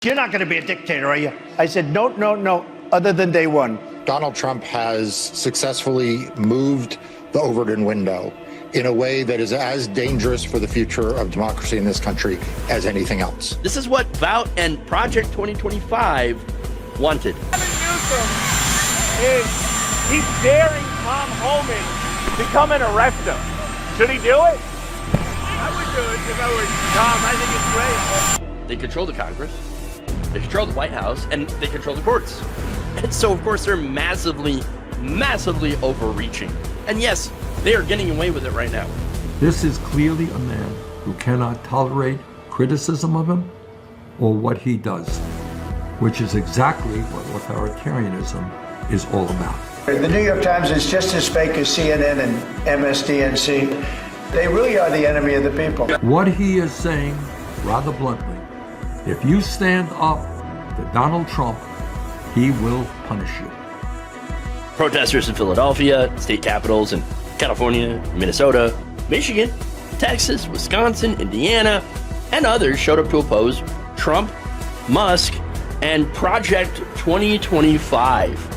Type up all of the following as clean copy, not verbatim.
You're not going to be a dictator, are you? I said, no, no, no, other than day one. Donald Trump has successfully moved the Overton window in a way that is as dangerous for the future of democracy in this country as anything else. This is what Vout and Project 2025 wanted. Newsom is he's daring Tom Homan to come and arrest him. Should he do it? I would do it if I were Tom. I think it's great. They control the Congress, they control the White House, and they control the courts. And so, of course, they're massively overreaching. And yes, they are getting away with it right now. This is clearly a man who cannot tolerate criticism of him or what he does, which is exactly what authoritarianism is all about. The New York Times is just as fake as CNN and MSDNC. They really are the enemy of the people. What he is saying, rather bluntly, if you stand up to Donald Trump, he will punish you. Protesters in Philadelphia, state capitals in California, Minnesota, Michigan, Texas, Wisconsin, Indiana, and others showed up to oppose Trump, Musk, and Project 2025.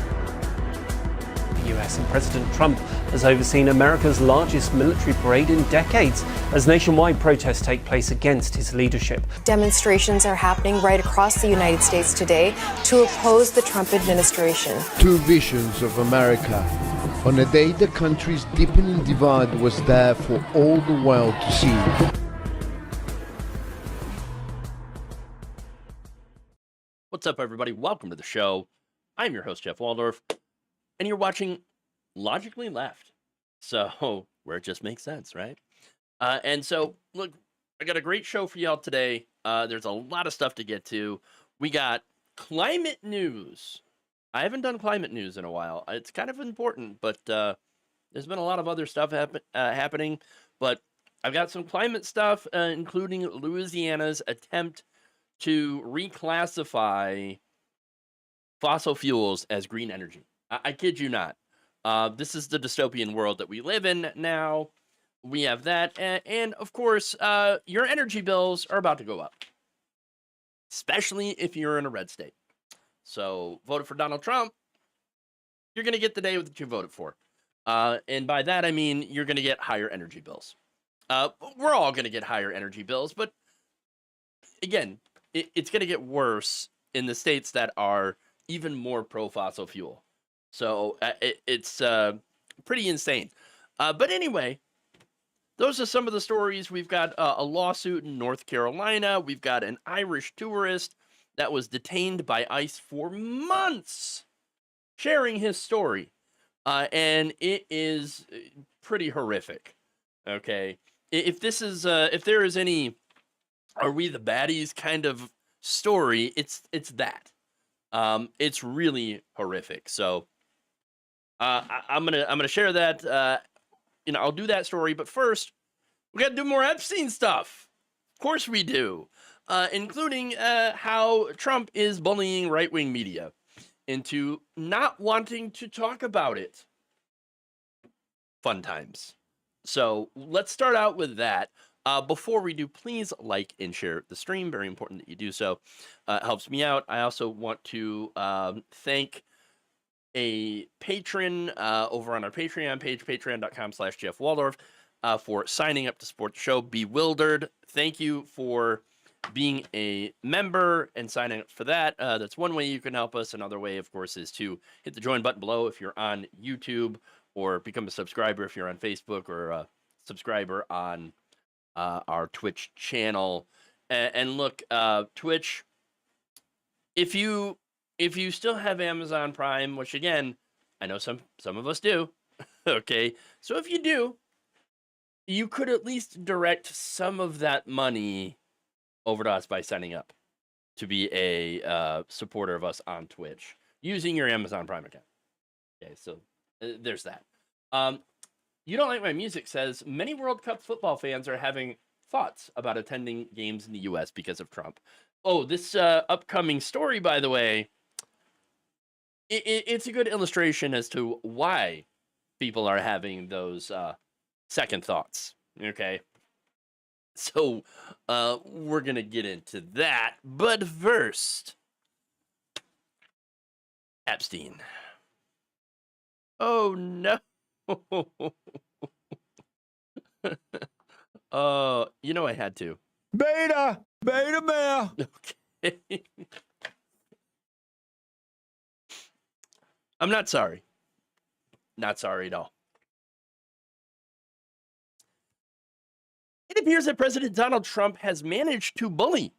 The US and President Trump has overseen America's largest military parade in decades as nationwide protests take place against his leadership. Demonstrations are happening right across the United States today to oppose the Trump administration. Two visions of America. On a day the country's deepening divide was there for all the world to see. What's up, everybody? Welcome to the show. I'm your host, Jeff Waldorf, and you're watching Logically Left. So, where it just makes sense, right? And so, look, I got a great show for y'all today. There's a lot of stuff to get to. We got climate news. I haven't done climate news in a while. It's kind of important, but there's been a lot of other stuff happening. But I've got some climate stuff, including Louisiana's attempt to reclassify fossil fuels as green energy. I kid you not. This is the dystopian world that we live in now. We have that. And of course, your energy bills are about to go up, especially if you're in a red state. So voted for Donald Trump, you're going to get the day that you voted for. And by that, I mean you're going to get higher energy bills. We're all going to get higher energy bills. But again, it's going to get worse in the states that are even more pro-fossil fuel. So it's pretty insane. But anyway, those are some of the stories. We've got a lawsuit in North Carolina. We've got an Irish tourist that was detained by ICE for months, sharing his story. And it is pretty horrific. Okay. If there is any, are we the baddies kind of story, it's that. It's really horrific. So I'm gonna share that. I'll do that story, but first we got to do more Epstein stuff. Of course we do, including how Trump is bullying right-wing media into not wanting to talk about it. Fun times. So let's start out with that. Before we do, please like and share the stream. Very important that you do so. It helps me out. I also want to thank a patron over on our Patreon page, patreon.com/Jeff Waldorf, for signing up to support the show. Bewildered, thank you for being a member and signing up for that. That's one way you can help us. Another way, of course, is to hit the join button below if you're on YouTube, or become a subscriber if you're on Facebook, or a subscriber on our Twitch channel. And look, Twitch, if you still have Amazon Prime, which again, I know some of us do, okay, so if you do, you could at least direct some of that money over to us by signing up to be a supporter of us on Twitch using your Amazon Prime account. Okay, so there's that. You Don't Like My Music says, many World Cup football fans are having thoughts about attending games in the U.S. because of Trump. Oh, this upcoming story, by the way, it's a good illustration as to why people are having those second thoughts, okay? So we're going to get into that. But first, Epstein. Oh, no. I had to. Beta male. Okay. I'm not sorry. Not sorry at all. It appears that President Donald Trump has managed to bully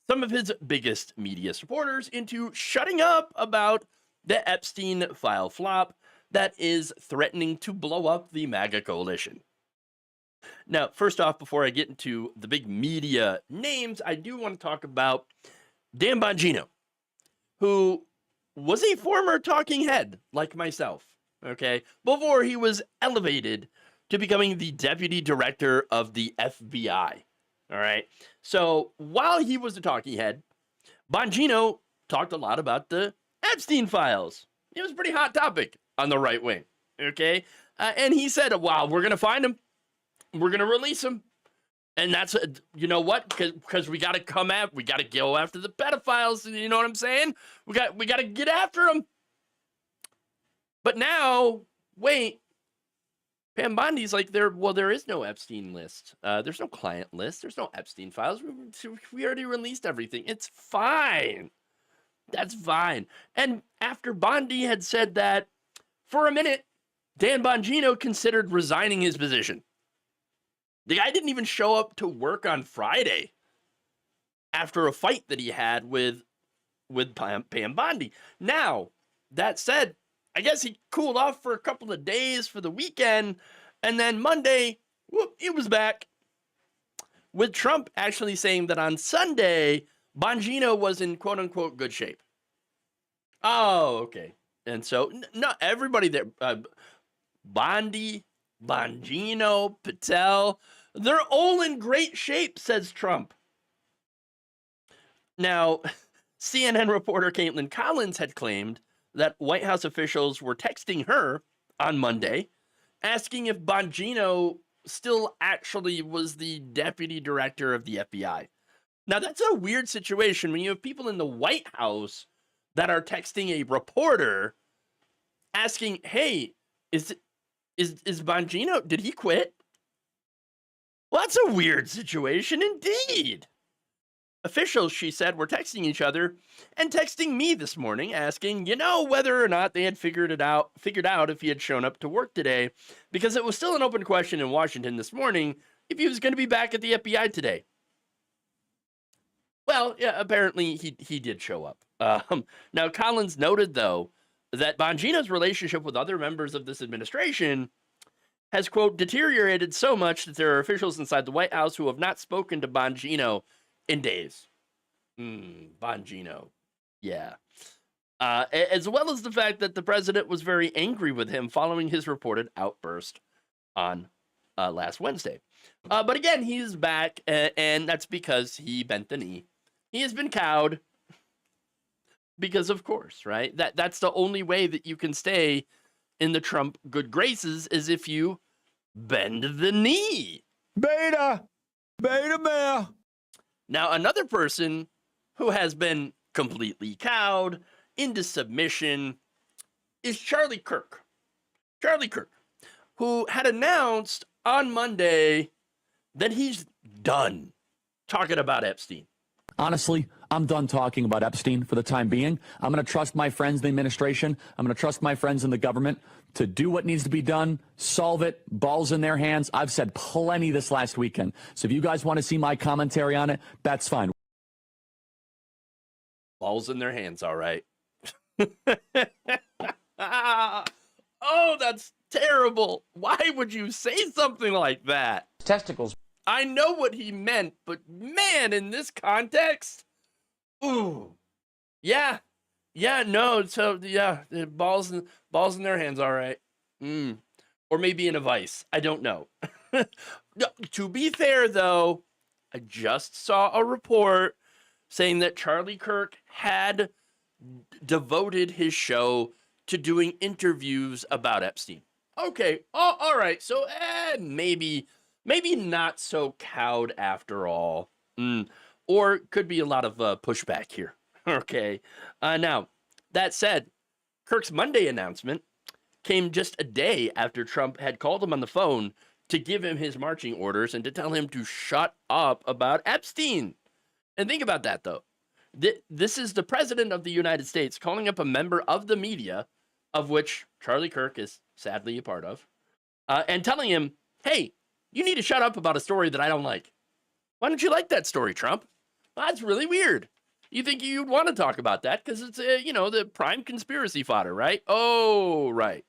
some of his biggest media supporters into shutting up about the Epstein file flop that is threatening to blow up the MAGA coalition. Now, first off, before I get into the big media names, I do want to talk about Dan Bongino, who was a former talking head like myself, okay, before he was elevated to becoming the deputy director of the FBI. All right. So while he was a talking head, Bongino talked a lot about the Epstein files. It was a pretty hot topic on the right wing. Okay. And he said, wow, we're going to find him. We're going to release him. And that's, you know what? Because we got to we got to go after the pedophiles. You know what I'm saying? We got to get after them. But now, wait. Pam Bondi's like, there is no Epstein list. There's no client list. There's no Epstein files. We already released everything. It's fine. That's fine. And after Bondi had said that, for a minute, Dan Bongino considered resigning his position. The guy didn't even show up to work on Friday after a fight that he had with Pam Bondi. Now, that said, I guess he cooled off for a couple of days for the weekend, and then Monday, whoop, he was back. With Trump actually saying that on Sunday, Bongino was in quote-unquote good shape. Oh, okay. And so, not everybody there, Bondi, Bongino, Patel, they're all in great shape, says Trump. Now, CNN reporter Caitlin Collins had claimed that White House officials were texting her on Monday, asking if Bongino still actually was the deputy director of the FBI. Now, that's a weird situation when you have people in the White House that are texting a reporter asking, hey, is Bongino, did he quit? Well, that's a weird situation indeed. Officials, she said, were texting each other and texting me this morning asking, whether or not they had figured out if he had shown up to work today, because it was still an open question in Washington this morning if he was going to be back at the FBI today. Well, yeah, apparently he did show up. Now, Collins noted, though, that Bongino's relationship with other members of this administration has, quote, deteriorated so much that there are officials inside the White House who have not spoken to Bongino in days. Bongino. Yeah. As well as the fact that the president was very angry with him following his reported outburst on last Wednesday. But again, he's back, and that's because he bent the knee. He has been cowed because, of course, right? That's the only way that you can stay in the Trump good graces is if you bend the knee. Beta male. Now, another person who has been completely cowed into submission is Charlie Kirk. Charlie Kirk, who had announced on Monday that he's done talking about Epstein. Honestly, I'm done talking about Epstein for the time being. I'm going to trust my friends in the administration. I'm going to trust my friends in the government to do what needs to be done, solve it, balls in their hands. I've said plenty this last weekend. So if you guys want to see my commentary on it, that's fine. Balls in their hands, all right. Oh, that's terrible. Why would you say something like that? Testicles. I know what he meant, but man, in this context, ooh, yeah, no. So yeah, the balls in their hands, all right, or maybe in a vice. I don't know. To be fair, though, I just saw a report saying that Charlie Kirk had devoted his show to doing interviews about Epstein. Okay, all right. So maybe maybe not so cowed after all. Or could be a lot of pushback here. Okay. Now, that said, Kirk's Monday announcement came just a day after Trump had called him on the phone to give him his marching orders and to tell him to shut up about Epstein. And think about that, though. This is the president of the United States calling up a member of the media, of which Charlie Kirk is sadly a part of, and telling him, hey, you need to shut up about a story that I don't like. Why don't you like that story, Trump? Well, that's really weird. You think you'd want to talk about that because it's, the prime conspiracy fodder, right? Oh, right.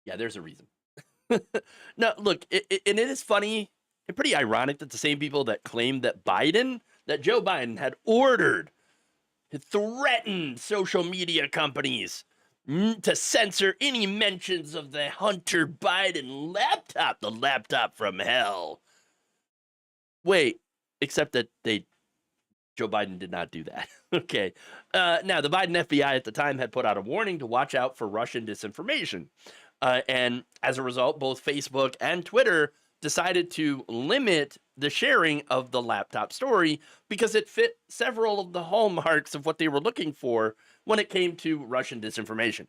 Yeah, there's a reason. No, look, it is funny and pretty ironic that the same people that claimed that Joe Biden had threatened social media companies to censor any mentions of the Hunter Biden laptop, the laptop from hell. Wait, except that Joe Biden did not do that. Okay. Now, the Biden FBI at the time had put out a warning to watch out for Russian disinformation. And as a result, both Facebook and Twitter decided to limit the sharing of the laptop story because it fit several of the hallmarks of what they were looking for when it came to Russian disinformation.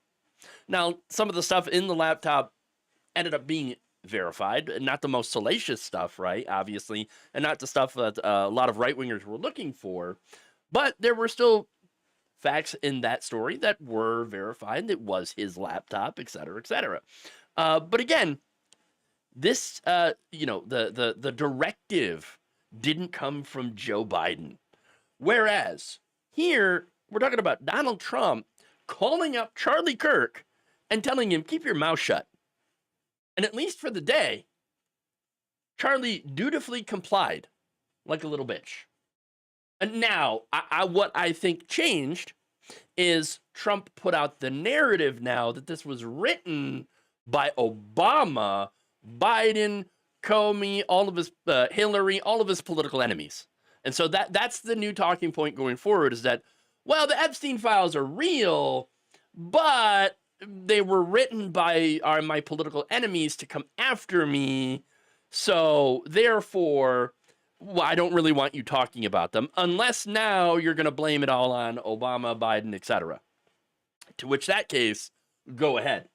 Now, some of the stuff in the laptop ended up being verified, not the most salacious stuff, right? Obviously, and not the stuff that a lot of right-wingers were looking for, but there were still facts in that story that were verified. It was his laptop, et cetera, et cetera. But again, this, the directive didn't come from Joe Biden. Whereas here, we're talking about Donald Trump calling up Charlie Kirk and telling him, keep your mouth shut. And at least for the day, Charlie dutifully complied like a little bitch. And now, what I think changed is Trump put out the narrative now that this was written by Obama, Biden, Comey, all of his Hillary, all of his political enemies. And so that's the new talking point going forward is that, well, the Epstein files are real, but they were written by my political enemies to come after me. So therefore, well, I don't really want you talking about them unless now you're going to blame it all on Obama, Biden, etc. To which that case, go ahead.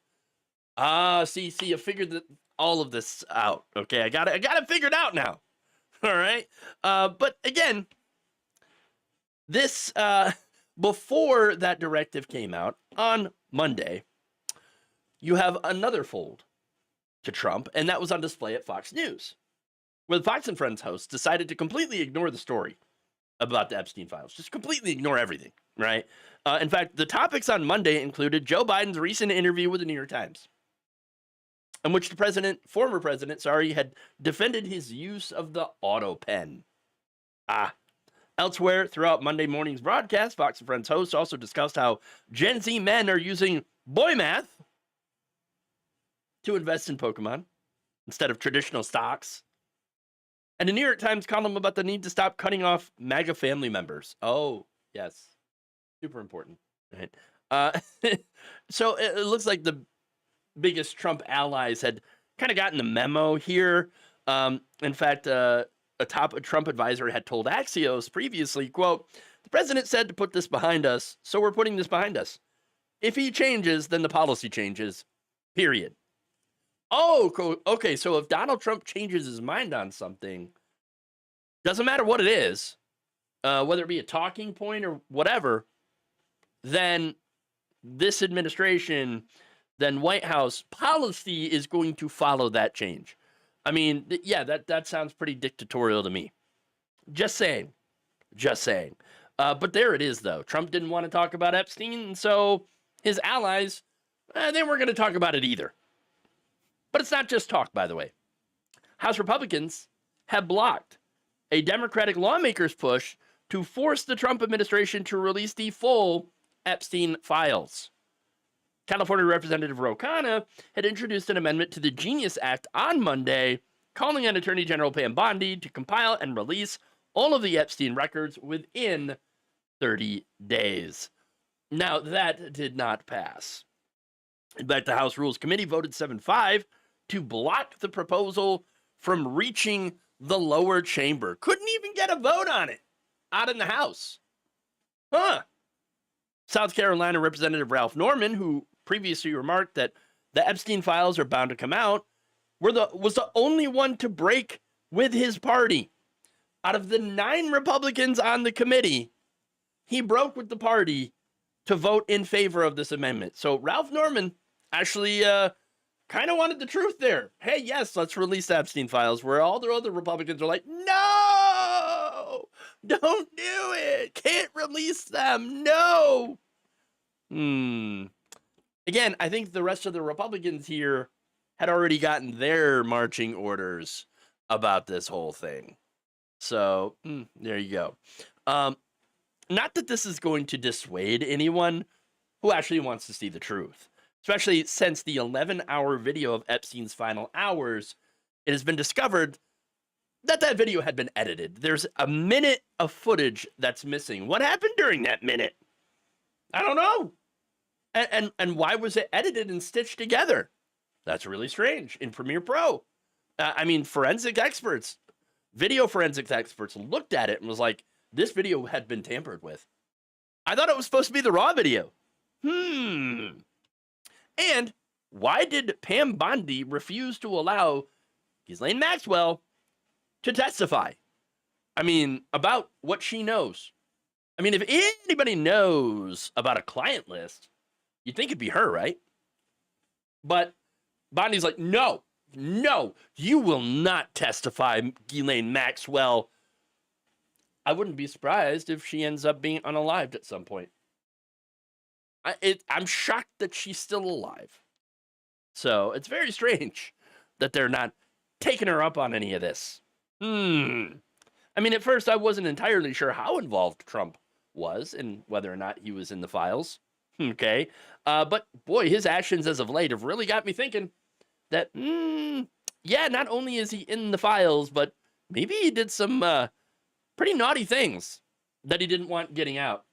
See, I figured all of this out. Okay, I got it figured out now. All right. But again, this before that directive came out on Monday, you have another fold to Trump, and that was on display at Fox News, where the Fox and Friends host decided to completely ignore the story about the Epstein files, just completely ignore everything, right? In fact, the topics on Monday included Joe Biden's recent interview with the New York Times, in which the former president, had defended his use of the auto pen. Elsewhere, throughout Monday morning's broadcast, Fox and Friends hosts also discussed how Gen Z men are using boy math to invest in Pokemon instead of traditional stocks. And the New York Times column about the need to stop cutting off MAGA family members. Oh, yes. Super important. Right? So it looks like the biggest Trump allies had kind of gotten the memo here. In fact, a top Trump advisor had told Axios previously, quote, the president said to put this behind us, so we're putting this behind us. If he changes, then the policy changes, period. Oh, okay, so if Donald Trump changes his mind on something, doesn't matter what it is, whether it be a talking point or whatever, then this administration, then White House policy is going to follow that change. I mean, yeah, that sounds pretty dictatorial to me. Just saying. But there it is, though. Trump didn't want to talk about Epstein, and so his allies, they weren't going to talk about it either. But it's not just talk, by the way. House Republicans have blocked a Democratic lawmaker's push to force the Trump administration to release the full Epstein files. California Representative Ro Khanna had introduced an amendment to the Genius Act on Monday, calling on Attorney General Pam Bondi to compile and release all of the Epstein records within 30 days. Now, that did not pass. In fact, the House Rules Committee voted 7-5 to block the proposal from reaching the lower chamber. Couldn't even get a vote on it out in the House. Huh. South Carolina Representative Ralph Norman, who previously remarked that the Epstein files are bound to come out, was the only one to break with his party. Out of the 9 Republicans on the committee, he broke with the party to vote in favor of this amendment. So Ralph Norman actually kind of wanted the truth there. Hey, yes, let's release the Epstein files, where all the other Republicans are like, no, don't do it. Can't release them. No. Again, I think the rest of the Republicans here had already gotten their marching orders about this whole thing. So there you go. Not that this is going to dissuade anyone who actually wants to see the truth, especially since the 11-hour video of Epstein's final hours, it has been discovered that that video had been edited. There's a minute of footage that's missing. What happened during that minute? I don't know. And why was it edited and stitched together? That's really strange in Premiere Pro. I mean, forensic experts, video forensics experts looked at it and was like, this video had been tampered with. I thought it was supposed to be the raw video. And why did Pam Bondi refuse to allow Ghislaine Maxwell to testify? I mean, about what she knows. I mean, if anybody knows about a client list, you'd think it'd be her, right? But Bondi's like, no, you will not testify, Ghislaine Maxwell. I wouldn't be surprised if she ends up being unalived at some point. I'm shocked that she's still alive. So it's very strange that they're not taking her up on any of this. I mean, at first I wasn't entirely sure how involved Trump was and whether or not he was in the files. Okay. But boy, his actions as of late have really got me thinking that, yeah, not only is he in the files, but maybe he did some pretty naughty things that he didn't want getting out.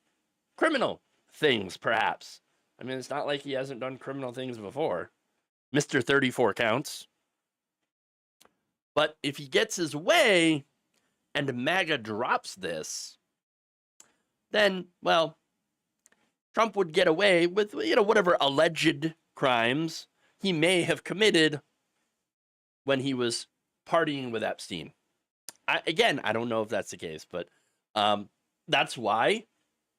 Criminal things, perhaps. I mean, it's not like he hasn't done criminal things before. Mr. 34 counts. But if he gets his way and MAGA drops this, then, well, Trump would get away with, whatever alleged crimes he may have committed when he was partying with Epstein. Again, I don't know if that's the case, but that's why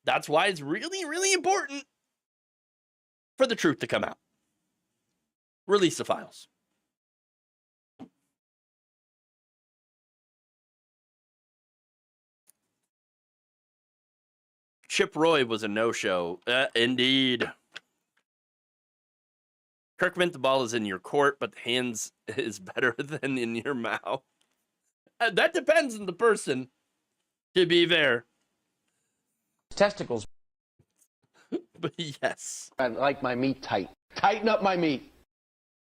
it's really, really important for the truth to come out. Release the files. Chip Roy was a no-show. Indeed. Kirk meant the ball is in your court, but the hands is better than in your mouth. That depends on the person, to be fair. Testicles. But yes. I like my meat tight. Tighten up my meat.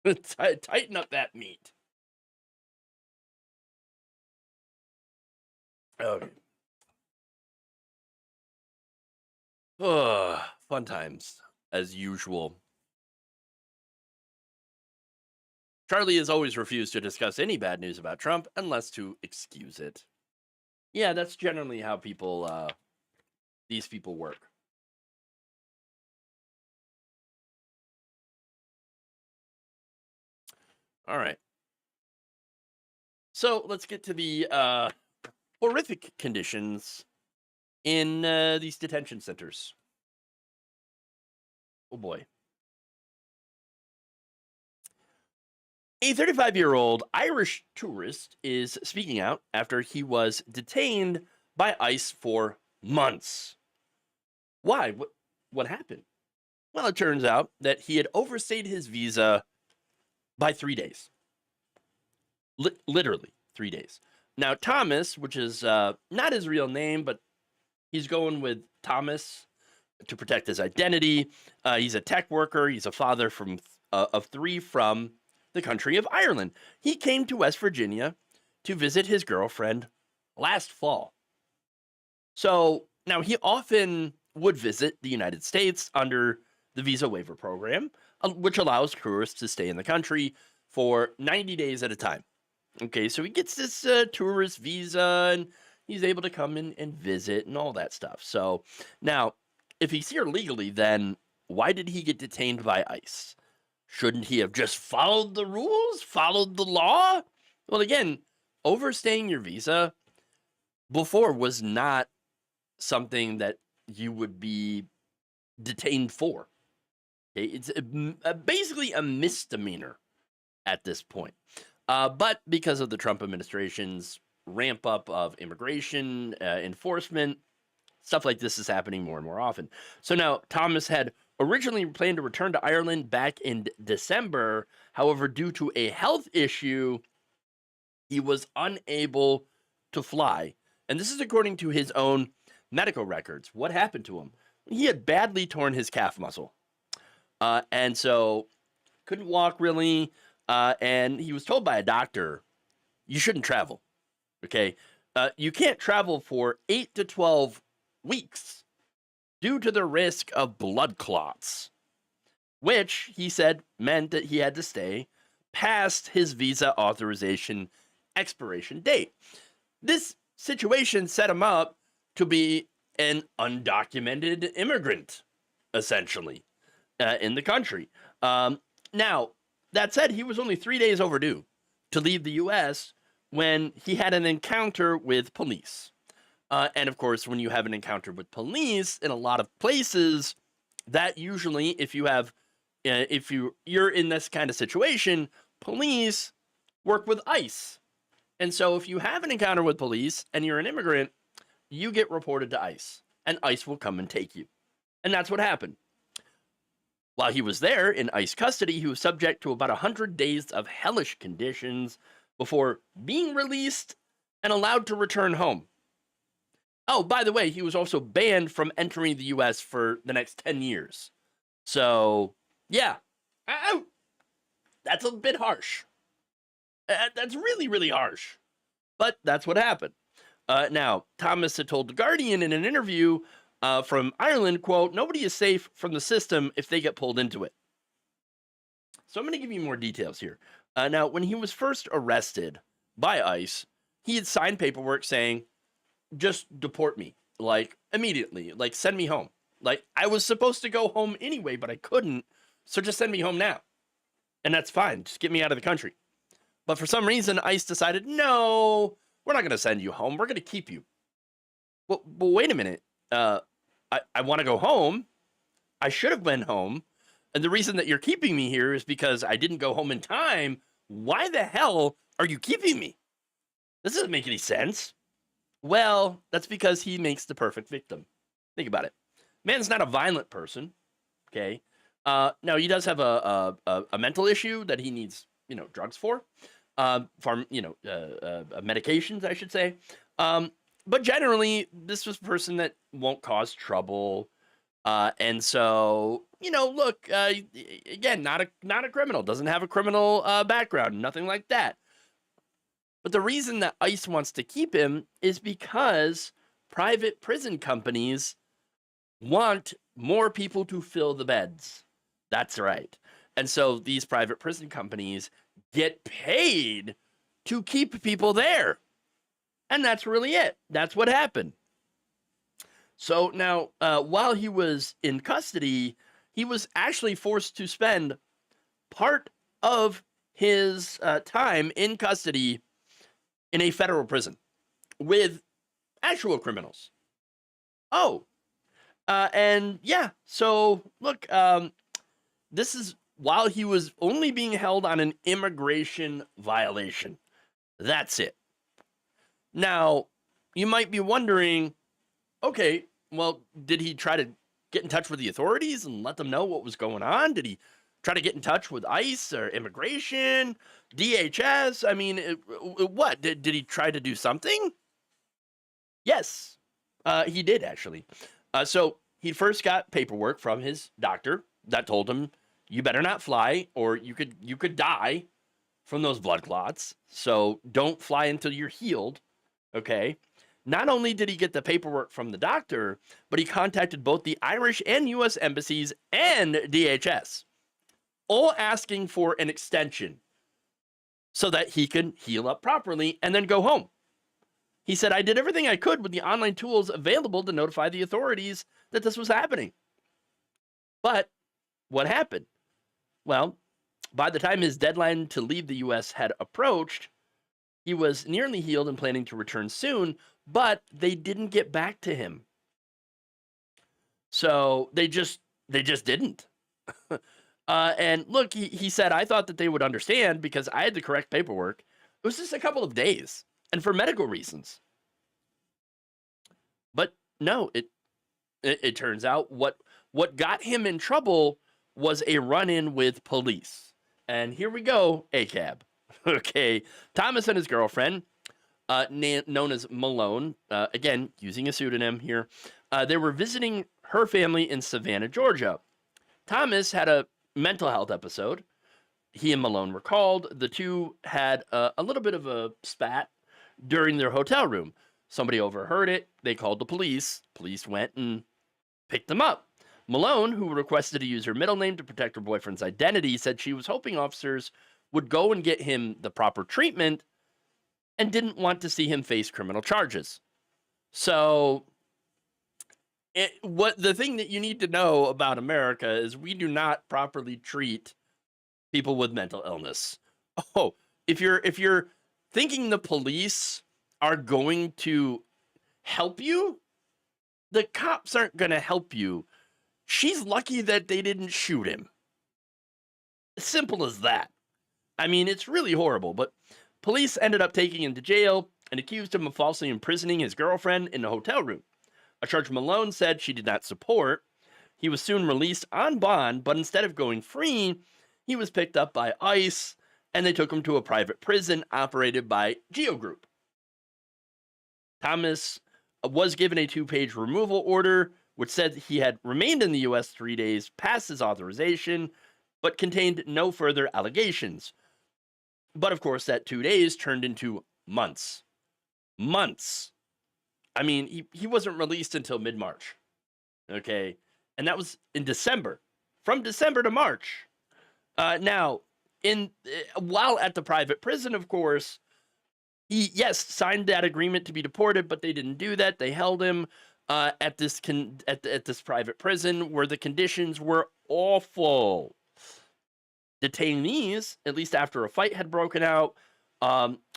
Tighten up that meat. Okay. Fun times, as usual. Charlie has always refused to discuss any bad news about Trump unless to excuse it. Yeah, that's generally how these people work. All right. So let's get to the horrific conditions in these detention centers. Oh boy. A 35-year-old Irish tourist is speaking out after he was detained by ICE for months. Why? What happened? Well, it turns out that he had overstayed his visa by 3 days. Literally 3 days. Now, Thomas, which is not his real name, but he's going with Thomas to protect his identity. He's a tech worker. He's a father of 3 from the country of Ireland. He came to West Virginia to visit his girlfriend last fall. So now he often would visit the United States under the visa waiver program, which allows tourists to stay in the country for 90 days at a time. Okay, so he gets this tourist visa and he's able to come in and visit and all that stuff. So now, if he's here legally, then why did he get detained by ICE? Shouldn't he have just followed the rules, followed the law? Well, again, overstaying your visa before was not something that you would be detained for. Okay, it's basically a misdemeanor at this point. But because of the Trump administration's ramp up of immigration enforcement, stuff like this is happening more and more often. So now Thomas had originally planned to return to Ireland back in December. However, due to a health issue, he was unable to fly. And this is according to his own medical records. What happened to him? He had badly torn his calf muscle. And so couldn't walk really. And he was told by a doctor, you shouldn't travel. Okay. You can't travel for 8 to 12 weeks due to the risk of blood clots, which he said meant that he had to stay past his visa authorization expiration date. This situation set him up to be an undocumented immigrant, essentially, in the country. Now, that said, he was only 3 days overdue to leave the U.S. when he had an encounter with police. And of course, when you have an encounter with police in a lot of places, that usually, if you're in this kind of situation, police work with ICE. And so if you have an encounter with police and you're an immigrant, you get reported to ICE, and ICE will come and take you. And that's what happened. While he was there in ICE custody, he was subject to about 100 days of hellish conditions before being released and allowed to return home. Oh, by the way, he was also banned from entering the U.S. for the next 10 years. So, yeah, that's a bit harsh. That's really, really harsh. But that's what happened. Now, Thomas had told The Guardian in an interview from Ireland, quote, nobody is safe from the system if they get pulled into it. So I'm going to give you more details here. Now, when he was first arrested by ICE, he had signed paperwork saying, just deport me, like, immediately, like, send me home. Like, I was supposed to go home anyway, but I couldn't, so just send me home now. And that's fine, just get me out of the country. But for some reason, ICE decided, no, we're not going to send you home, we're going to keep you. Well, wait a minute, I want to go home, I should have been home, and the reason that you're keeping me here is because I didn't go home in time. Why the hell are you keeping me? This doesn't make any sense. Well, that's because he makes the perfect victim. Think about it. Man's not a violent person, okay? Now, he does have a mental issue that he needs, drugs for, medications, I should say. But generally, this was a person that won't cause trouble. And so, look, again, not a criminal, doesn't have a criminal background, nothing like that. But the reason that ICE wants to keep him is because private prison companies want more people to fill the beds. That's right. And so these private prison companies get paid to keep people there. And that's really it. That's what happened. So now, while he was in custody, he was actually forced to spend part of his time in custody in a federal prison with actual criminals. Oh, and yeah, so look, this is while he was only being held on an immigration violation. That's it. Now, you might be wondering, okay, well, did he try to get in touch with the authorities and let them know what was going on? Did he try to get in touch with ICE or immigration, DHS? I mean, what? Did he try to do something? Yes, he did, actually. So he first got paperwork from his doctor that told him, you better not fly or you could die from those blood clots. So don't fly until you're healed, okay? Not only did he get the paperwork from the doctor, but he contacted both the Irish and U.S. embassies and DHS, all asking for an extension so that he can heal up properly and then go home. He said, I did everything I could with the online tools available to notify the authorities that this was happening. But what happened? Well, by the time his deadline to leave the U.S. had approached, he was nearly healed and planning to return soon, but they didn't get back to him. So they just didn't. And look, he said, I thought that they would understand because I had the correct paperwork. It was just a couple of days and for medical reasons. But no, it turns out what got him in trouble was a run-in with police. And here we go, ACAB. Okay, Thomas and his girlfriend, known as Malone, again, using a pseudonym here, they were visiting her family in Savannah, Georgia. Thomas had a mental health episode. He and Malone were called. The two had a little bit of a spat during their hotel room. Somebody overheard it. They called the police. Police went and picked them up. Malone, who requested to use her middle name to protect her boyfriend's identity, said she was hoping officers would go and get him the proper treatment and didn't want to see him face criminal charges. So the thing that you need to know about America is we do not properly treat people with mental illness. Oh, if you're thinking the police are going to help you, the cops aren't going to help you. She's lucky that they didn't shoot him. Simple as that. I mean, it's really horrible, but police ended up taking him to jail and accused him of falsely imprisoning his girlfriend in a hotel room. A charge Malone said she did not support. He was soon released on bond, but instead of going free, he was picked up by ICE, and they took him to a private prison operated by Geo Group. Thomas was given a 2-page removal order, which said he had remained in the U.S. 3 days past his authorization, but contained no further allegations. But of course, that 2 days turned into months. Months. I mean, he wasn't released until mid-March. Okay? And that was in December. From December to March. Now, while at the private prison, of course, he, yes, signed that agreement to be deported, but they didn't do that. They held him at this private prison where the conditions were awful. Detainees, at least after a fight had broken out,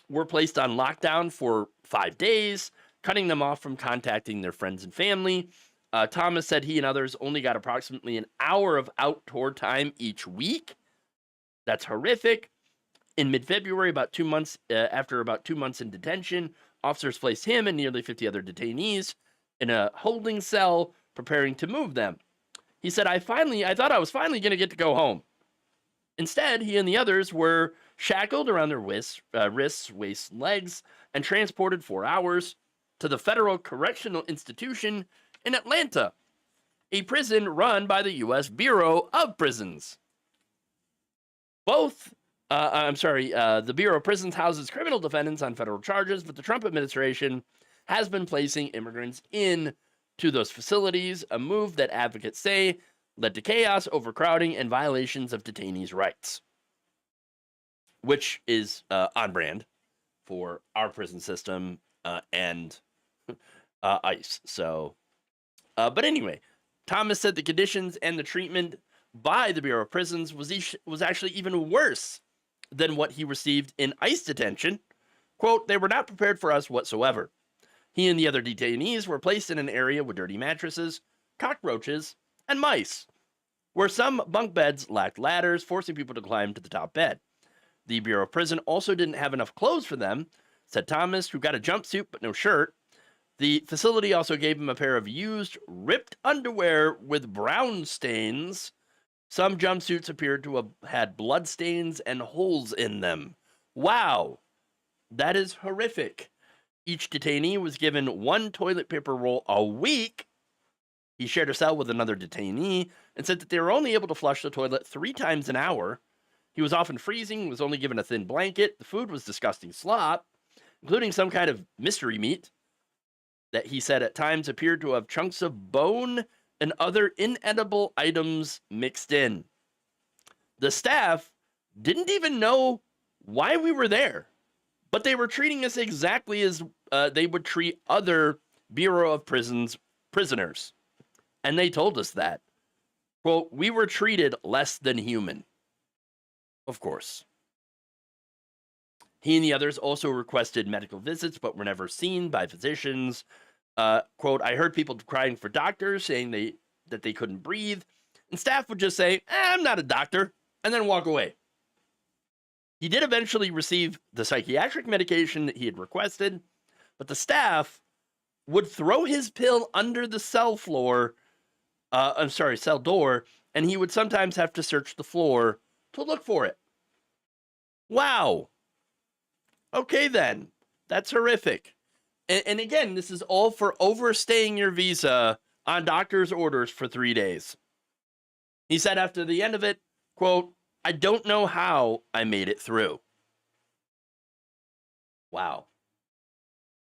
were placed on lockdown for 5 days, cutting them off from contacting their friends and family. Thomas said he and others only got approximately an hour of outdoor time each week. That's horrific. In mid-February, after about 2 months in detention, officers placed him and nearly 50 other detainees in a holding cell, preparing to move them. He said, I thought I was finally going to get to go home. Instead, he and the others were shackled around their wrists, waists, and legs, and transported 4 hours to the Federal Correctional Institution in Atlanta, a prison run by the U.S. Bureau of Prisons. The Bureau of Prisons houses criminal defendants on federal charges, but the Trump administration has been placing immigrants in to those facilities, a move that advocates say led to chaos, overcrowding, and violations of detainees' rights, which is on brand for our prison system and ICE. So, but anyway, Thomas said the conditions and the treatment by the Bureau of Prisons was actually even worse than what he received in ICE detention. Quote, they were not prepared for us whatsoever. He and the other detainees were placed in an area with dirty mattresses, cockroaches, and mice, where some bunk beds lacked ladders, forcing people to climb to the top bed. The Bureau of Prison also didn't have enough clothes for them, said Thomas, who got a jumpsuit but no shirt. The facility also gave him a pair of used, ripped underwear with brown stains. Some jumpsuits appeared to have had blood stains and holes in them. Wow, that is horrific. Each detainee was given 1 toilet paper roll a week. He shared a cell with another detainee and said that they were only able to flush the toilet 3 times an hour. He was often freezing, was only given a thin blanket. The food was disgusting slop, including some kind of mystery meat that he said at times appeared to have chunks of bone and other inedible items mixed in. The staff didn't even know why we were there, but they were treating us exactly as they would treat other Bureau of Prisons prisoners. And they told us that. Quote, we were treated less than human. Of course. He and the others also requested medical visits, but were never seen by physicians. Quote, I heard people crying for doctors, saying that they couldn't breathe. And staff would just say, I'm not a doctor, and then walk away. He did eventually receive the psychiatric medication that he had requested, but the staff would throw his pill under the cell door, and he would sometimes have to search the floor to look for it. Wow. Okay, then. That's horrific. And again, this is all for overstaying your visa on doctor's orders for 3 days. He said after the end of it, quote, I don't know how I made it through. Wow.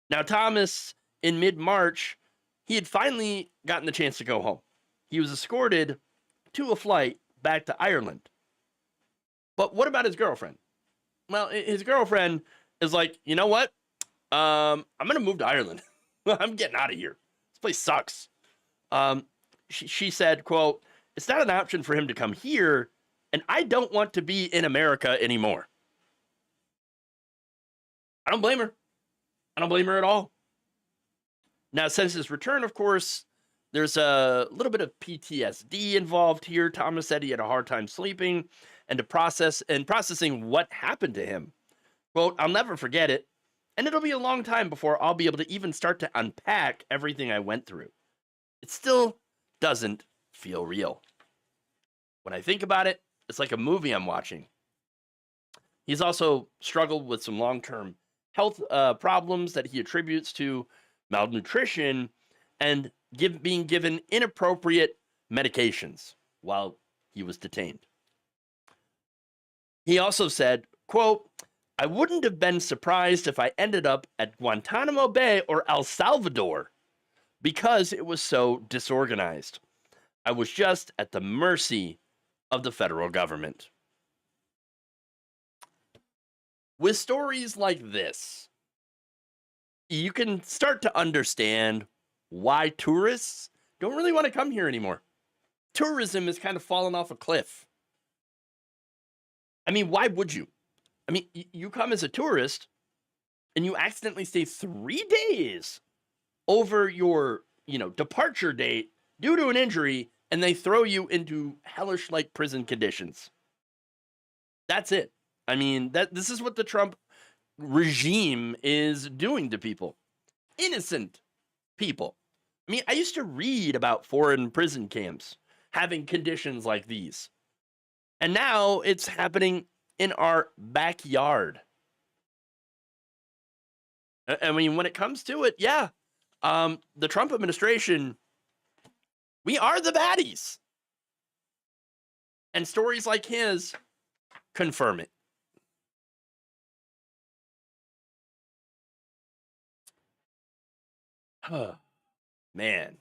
Now, Thomas, in mid-March, he had finally gotten the chance to go home. He was escorted to a flight back to Ireland. But what about his girlfriend? Well, his girlfriend is like, you know what? I'm going to move to Ireland. I'm getting out of here. This place sucks. She said, quote, it's not an option for him to come here, and I don't want to be in America anymore. I don't blame her. I don't blame her at all. Now, since his return, of course, there's a little bit of PTSD involved here. Thomas said he had a hard time sleeping and processing what happened to him. Quote, I'll never forget it, and it'll be a long time before I'll be able to even start to unpack everything I went through. It still doesn't feel real. When I think about it, it's like a movie I'm watching. He's also struggled with some long-term health problems that he attributes to malnutrition and being given inappropriate medications while he was detained. He also said, quote, I wouldn't have been surprised if I ended up at Guantanamo Bay or El Salvador because it was so disorganized. I was just at the mercy of the federal government. With stories like this, you can start to understand why tourists don't really want to come here anymore. Tourism has kind of fallen off a cliff. I mean, why would you? I mean, you come as a tourist and you accidentally stay 3 days over your, departure date due to an injury, and they throw you into hellish-like prison conditions. That's it. I mean, this is what the Trump regime is doing to people. Innocent people. I mean, I used to read about foreign prison camps having conditions like these. And now it's happening in our backyard. I mean, when it comes to it, yeah, the Trump administration, we are the baddies. And stories like his confirm it. Man.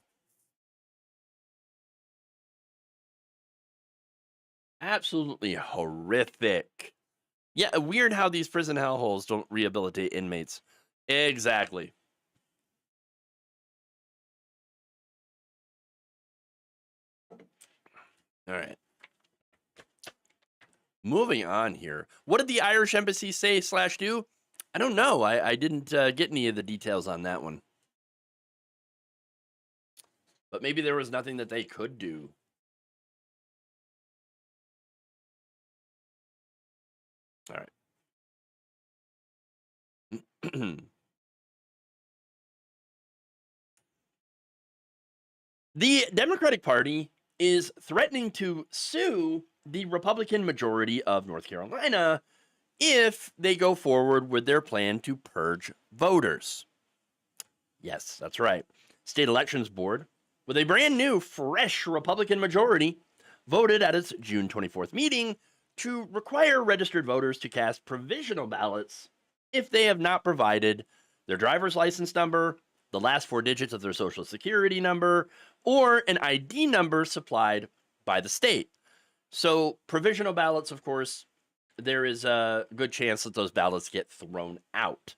Absolutely horrific. Yeah, weird how these prison hellholes don't rehabilitate inmates. Exactly. All right. Moving on here. What did the Irish embassy say / do? I don't know. I didn't get any of the details on that one. But maybe there was nothing that they could do. All right. The Democratic Party is threatening to sue the Republican majority of North Carolina if they go forward with their plan to purge voters. Yes, that's right. State Elections Board, with a brand new, fresh Republican majority, voted at its June 24th meeting to require registered voters to cast provisional ballots if they have not provided their driver's license number, the last 4 digits of their social security number, or an ID number supplied by the state. So provisional ballots, of course, there is a good chance that those ballots get thrown out.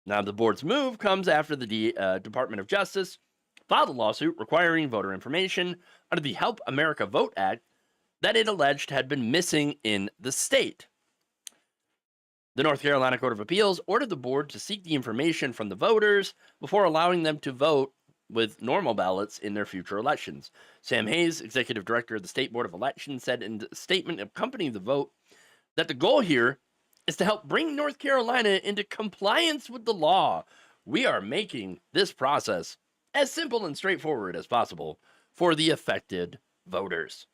Now, the board's move comes after the Department of Justice filed a lawsuit requiring voter information under the Help America Vote Act that it alleged had been missing in the state. The North Carolina Court of Appeals ordered the board to seek the information from the voters before allowing them to vote with normal ballots in their future elections. Sam Hayes, executive director of the State Board of Elections, said in a statement accompanying the vote that the goal here is to help bring North Carolina into compliance with the law. We are making this process as simple and straightforward as possible for the affected voters.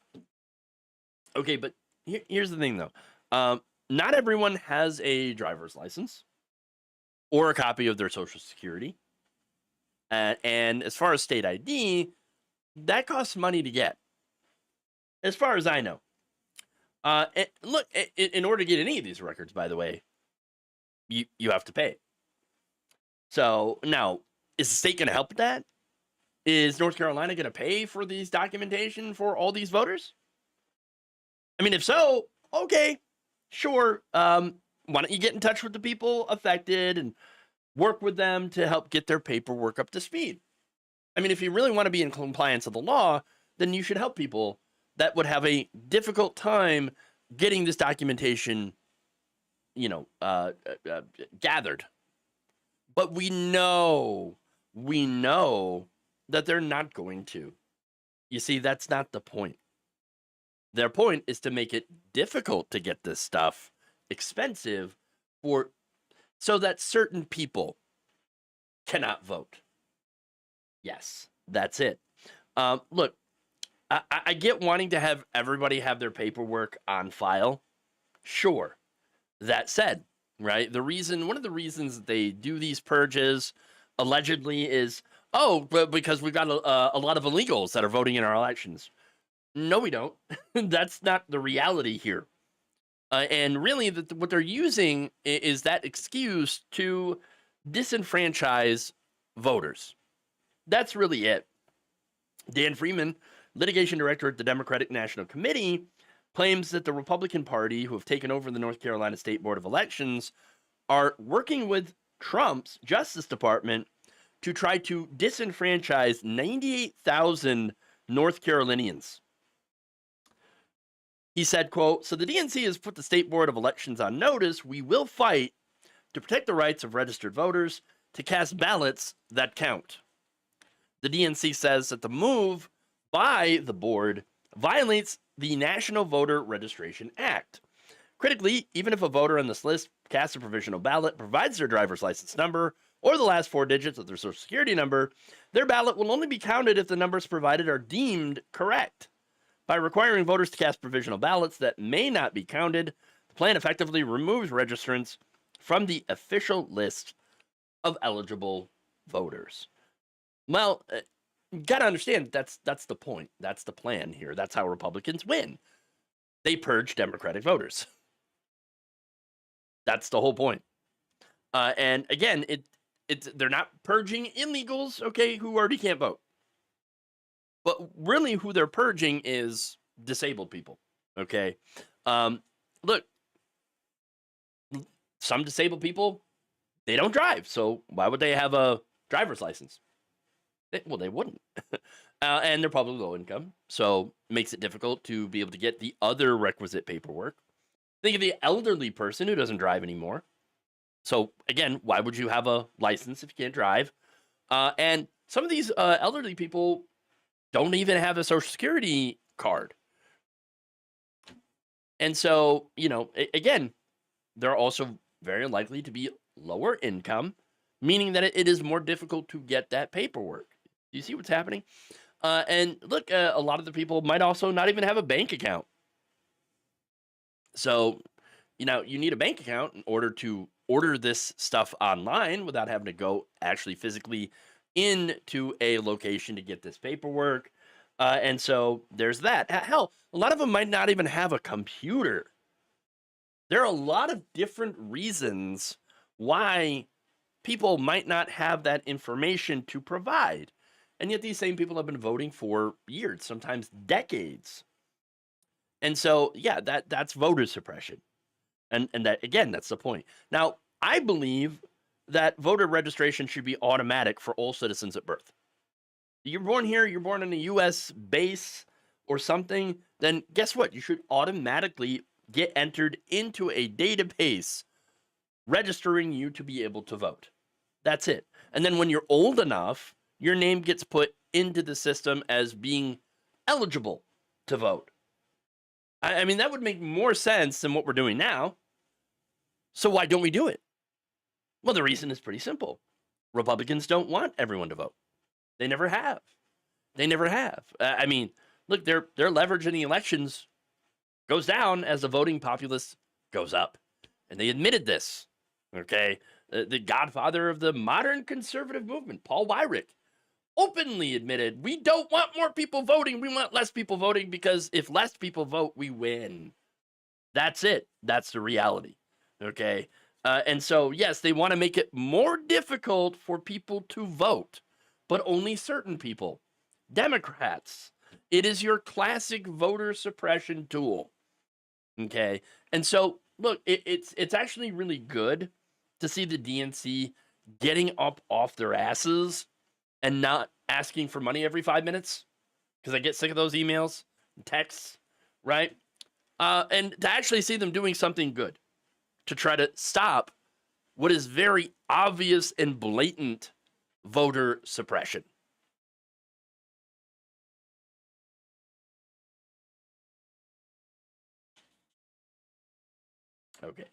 Okay, but here's the thing, though. Not everyone has a driver's license or a copy of their Social Security. And as far as state ID, that costs money to get, as far as I know. And look, in order to get any of these records, by the way, you have to pay. So now, is the state going to help with that? Is North Carolina going to pay for these documentation for all these voters? I mean, if so, okay, sure. Why don't you get in touch with the people affected and work with them to help get their paperwork up to speed? I mean, if you really want to be in compliance with the law, then you should help people that would have a difficult time getting this documentation, gathered. But we know that they're not going to. You see, that's not the point. Their point is to make it difficult to get this stuff, expensive, so that certain people cannot vote. Yes, that's it. Look, I get wanting to have everybody have their paperwork on file. Sure. That said, right, one of the reasons that they do these purges allegedly is, because we've got a lot of illegals that are voting in our elections. No, we don't. That's not the reality here. And really, what they're using is that excuse to disenfranchise voters. That's really it. Dan Freeman, litigation director at the Democratic National Committee, claims that the Republican Party, who have taken over the North Carolina State Board of Elections, are working with Trump's Justice Department to try to disenfranchise 98,000 North Carolinians. He said, quote, "So the DNC has put the State Board of Elections on notice. We will fight to protect the rights of registered voters to cast ballots that count." The DNC says that the move by the board violates the National Voter Registration Act. Critically, even if a voter on this list casts a provisional ballot, provides their driver's license number, or the last 4 digits of their Social Security number, their ballot will only be counted if the numbers provided are deemed correct. By requiring voters to cast provisional ballots that may not be counted, the plan effectively removes registrants from the official list of eligible voters. Well, you got to understand that's the point. That's the plan here. That's how Republicans win. They purge Democratic voters. That's the whole point. And again, they're not purging illegals, okay, who already can't vote. But really who they're purging is disabled people, okay? Look, some disabled people, they don't drive, so why would they have a driver's license? They wouldn't. And they're probably low income, so it makes it difficult to be able to get the other requisite paperwork. Think of the elderly person who doesn't drive anymore. So again, why would you have a license if you can't drive? And some of these elderly people don't even have a Social Security card. And so, again, they're also very likely to be lower income, meaning that it is more difficult to get that paperwork. Do you see what's happening? And look, a lot of the people might also not even have a bank account. So, you need a bank account in order to order this stuff online without having to go actually physically into a location to get this paperwork. And so there's that. Hell, a lot of them might not even have a computer. There are a lot of different reasons why people might not have that information to provide. And yet these same people have been voting for years, sometimes decades. And so, yeah, that's voter suppression. And that, again, that's the point. Now, I believe that voter registration should be automatic for all citizens at birth. You're born here, you're born in a U.S. base or something, then guess what? You should automatically get entered into a database registering you to be able to vote. That's it. And then when you're old enough, your name gets put into the system as being eligible to vote. I mean, that would make more sense than what we're doing now. So why don't we do it? Well, the reason is pretty simple. Republicans don't want everyone to vote. They never have. They never have. I mean, look, their leverage in the elections goes down as the voting populace goes up. And they admitted this, okay? The godfather of the modern conservative movement, Paul Weyrich, openly admitted, we don't want more people voting. We want less people voting because if less people vote, we win. That's it. That's the reality, okay? And so, yes, they want to make it more difficult for people to vote, but only certain people. Democrats. It is your classic voter suppression tool, okay? And so, look, it's actually really good to see the DNC getting up off their asses and not asking for money every 5 minutes, because I get sick of those emails and texts, right? And to actually see them doing something good to try to stop what is very obvious and blatant voter suppression. Okay.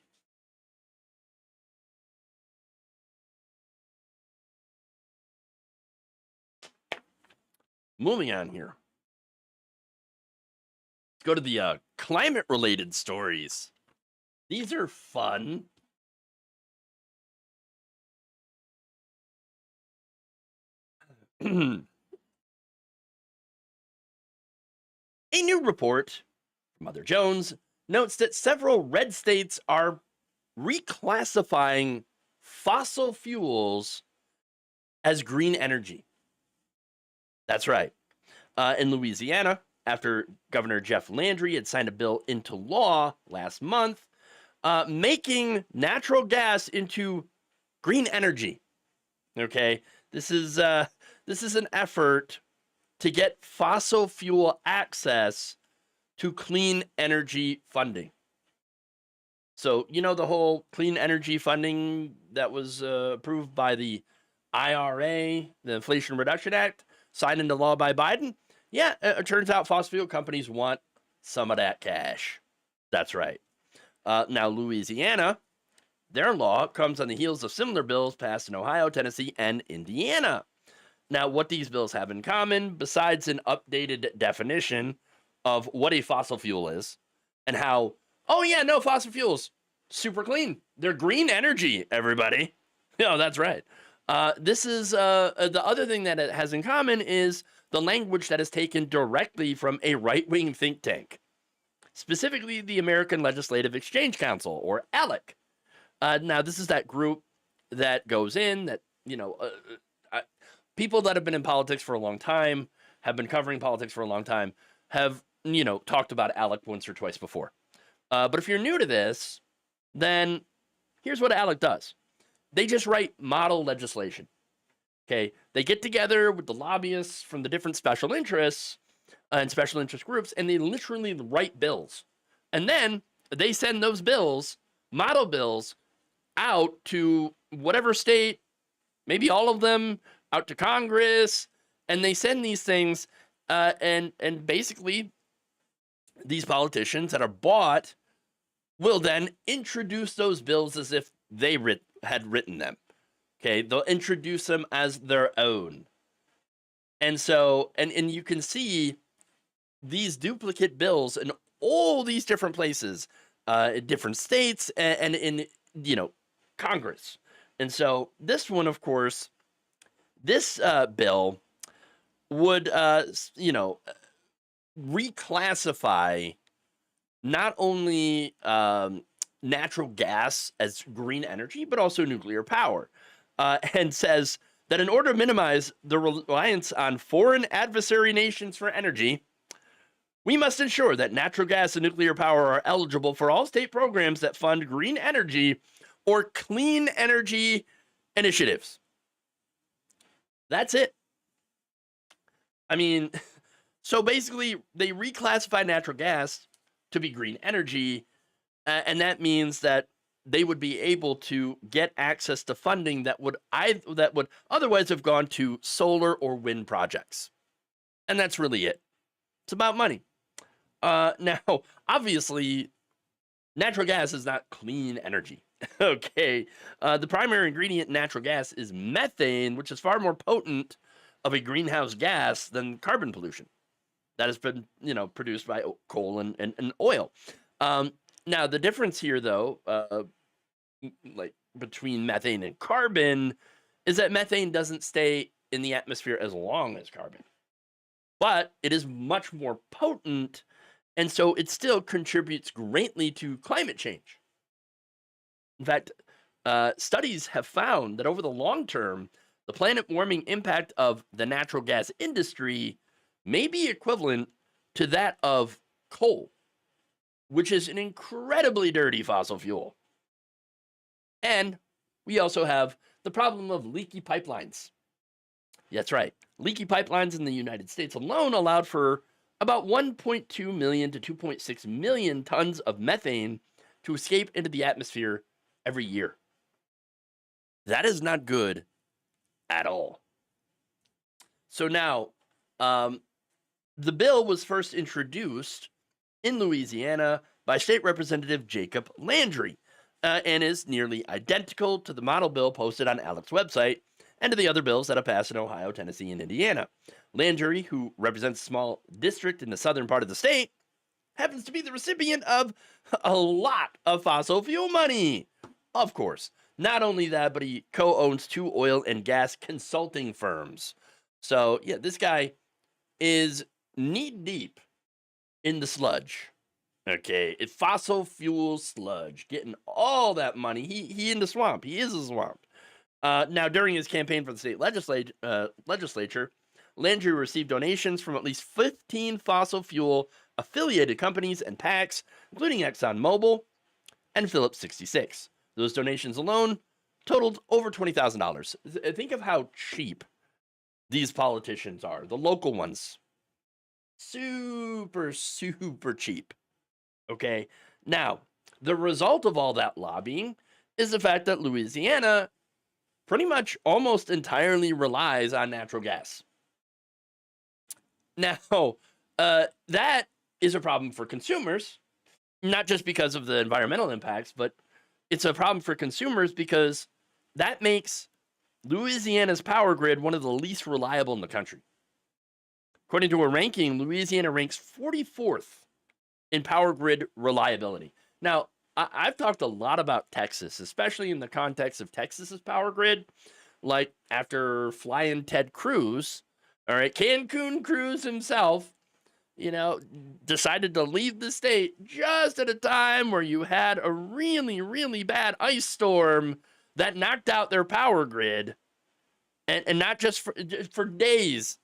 Moving on here. Let's go to the climate-related stories. These are fun. A new report from Mother Jones notes that several red states are reclassifying fossil fuels as green energy. That's right. In Louisiana, after Governor Jeff Landry had signed a bill into law last month, making natural gas into green energy. Okay, this is an effort to get fossil fuel access to clean energy funding. So, you know, the whole clean energy funding that was approved by the IRA, the Inflation Reduction Act, signed into law by Biden? Yeah, it turns out fossil fuel companies want some of that cash. That's right. Now, Louisiana, their law comes on the heels of similar bills passed in Ohio, Tennessee, and Indiana. Now, what these bills have in common, besides an updated definition of what a fossil fuel is and how, oh yeah, no, fossil fuels, super clean. They're green energy, everybody. No, that's right. This is the other thing that it has in common is the language that is taken directly from a right-wing think tank, specifically the American Legislative Exchange Council, or ALEC. Now, this is that group that goes in that, you know, people that have been in politics for a long time, have been covering politics for a long time, have, you know, talked about ALEC once or twice before. But if you're new to this, then here's what ALEC does. They just write model legislation. Okay, they get together with the lobbyists from the different special interests and special interest groups, and they literally write bills. And then they send those bills, model bills, out to whatever state, maybe all of them, out to Congress, and they send these things, and basically these politicians that are bought will then introduce those bills as if they had written them. Okay, they'll introduce them as their own. And so, and you can see these duplicate bills in all these different places, in different states, and in, you know, Congress. And so this one, of course, this bill would, you know, reclassify not only natural gas as green energy, but also nuclear power. And says that in order to minimize the reliance on foreign adversary nations for energy, We must ensure that natural gas and nuclear power are eligible for all state programs that fund green energy or clean energy initiatives. That's it. I mean, so basically, they reclassify natural gas to be green energy, and that means that they would be able to get access to funding that would otherwise have gone to solar or wind projects. And that's really it. It's about money. Now, obviously, natural gas is not clean energy. Okay. The primary ingredient in natural gas is methane, which is far more potent of a greenhouse gas than carbon pollution that has been, produced by coal and oil. Now, the difference here, though, like between methane and carbon, is that methane doesn't stay in the atmosphere as long as carbon, but it is much more potent, and so it still contributes greatly to climate change. In fact, studies have found that over the long term, the planet warming impact of the natural gas industry may be equivalent to that of coal, which is an incredibly dirty fossil fuel. And we also have the problem of leaky pipelines. That's right. Leaky pipelines in the United States alone allowed for about 1.2 million to 2.6 million tons of methane to escape into the atmosphere every year. That is not good at all. So now, the bill was first introduced in Louisiana by State Representative Jacob Landry, and is nearly identical to the model bill posted on ALEC's website and to the other bills that have passed in Ohio, Tennessee, and Indiana. Landry, who represents a small district in the southern part of the state, happens to be the recipient of a lot of fossil fuel money. Of course. Not only that, but he co-owns 2 oil and gas consulting firms. So, yeah, this guy is knee-deep in the sludge. Okay, it's fossil fuel sludge, getting all that money. He in the swamp. He is a swamp. Now, during his campaign for the state legislature, Landry received donations from at least 15 fossil fuel affiliated companies and PACs, including ExxonMobil and Phillips 66. Those donations alone totaled over $20,000. Think of how cheap these politicians are, the local ones. Super, super cheap. Okay, now, the result of all that lobbying is the fact that Louisiana pretty much almost entirely relies on natural gas. Now, that is a problem for consumers, not just because of the environmental impacts, but it's a problem for consumers because that makes Louisiana's power grid one of the least reliable in the country. According to a ranking, Louisiana ranks 44th in power grid reliability. Now, I've talked a lot about Texas, especially in the context of Texas's power grid. Like after flying Ted Cruz, all right, Cancun Cruz himself, decided to leave the state just at a time where you had a really, really bad ice storm that knocked out their power grid, and not just for days,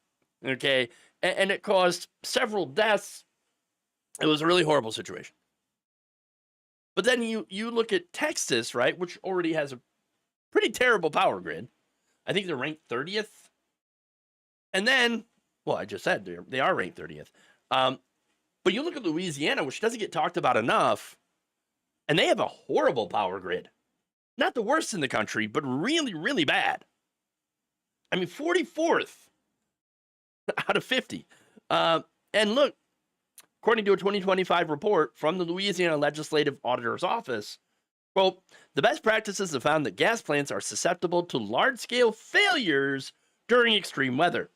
okay, and it caused several deaths. It was a really horrible situation. But then you look at Texas, right, which already has a pretty terrible power grid. I think they're ranked 30th. And then, well, I just said they are ranked 30th. But you look at Louisiana, which doesn't get talked about enough, and they have a horrible power grid. Not the worst in the country, but really, really bad. I mean, 44th out of 50. And look, according to a 2025 report from the Louisiana Legislative Auditor's Office, quote, the best practices have found that gas plants are susceptible to large-scale failures during extreme weather.